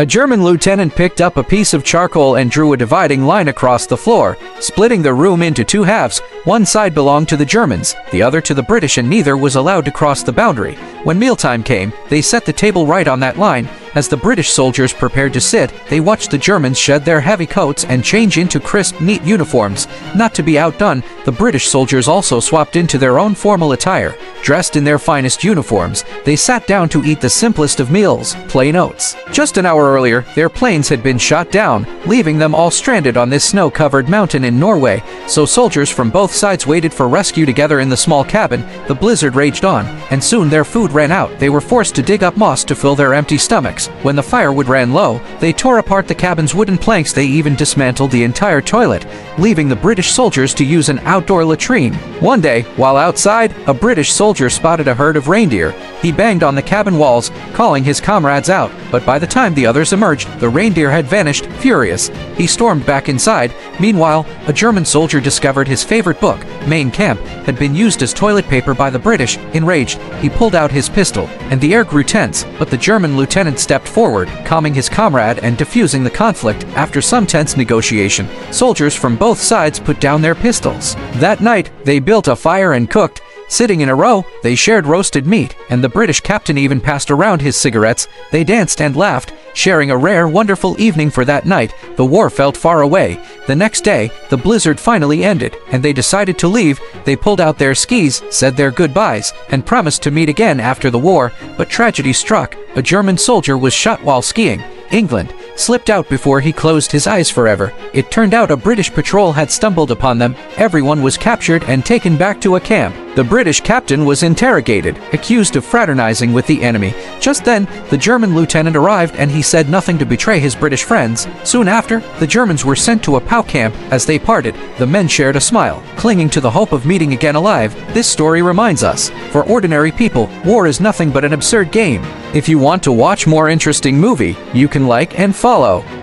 A German lieutenant picked up a piece of charcoal and drew a dividing line across the floor, splitting the room into two halves. One side belonged to the Germans, the other to the British, and neither was allowed to cross the boundary. When mealtime came, they set the table right on that line. As the British soldiers prepared to sit, they watched the Germans shed their heavy coats and change into crisp, neat uniforms. Not to be outdone, the British soldiers also swapped into their own formal attire. Dressed in their finest uniforms, they sat down to eat the simplest of meals, plain oats. Just an hour earlier, their planes had been shot down, leaving them all stranded on this snow-covered mountain in Norway. So soldiers from both sides waited for rescue together in the small cabin. The blizzard raged on, and soon their food ran out. They were forced to dig up moss to fill their empty stomachs. When the firewood ran low, they tore apart the cabin's wooden planks. They even dismantled the entire toilet, leaving the British soldiers to use an outdoor latrine. One day, while outside, a British soldier spotted a herd of reindeer. He banged on the cabin walls, calling his comrades out, but by the time the others emerged, the reindeer had vanished. Furious, he stormed back inside. Meanwhile, a German soldier discovered his favorite book, Mein Kampf, had been used as toilet paper by the British. Enraged, he pulled out his pistol, and the air grew tense, but the German lieutenant stepped forward, calming his comrade and diffusing the conflict. After some tense negotiation, soldiers from both sides put down their pistols. That night, they built a fire and cooked. Sitting in a row, they shared roasted meat, and the British captain even passed around his cigarettes. They danced and laughed, sharing a rare, wonderful evening. For that night, the war felt far away. The next day, the blizzard finally ended, and they decided to leave. They pulled out their skis, said their goodbyes, and promised to meet again after the war. But tragedy struck. A German soldier was shot while skiing. England slipped out before he closed his eyes forever. It turned out a British patrol had stumbled upon them. Everyone was captured and taken back to a camp. The British captain was interrogated, accused of fraternizing with the enemy. Just then, the German lieutenant arrived, and he said nothing to betray his British friends. Soon after, the Germans were sent to a POW camp. As they parted, the men shared a smile, clinging to the hope of meeting again alive. This story reminds us, for ordinary people, war is nothing but an absurd game. If you want to watch more interesting movie, you can like and follow.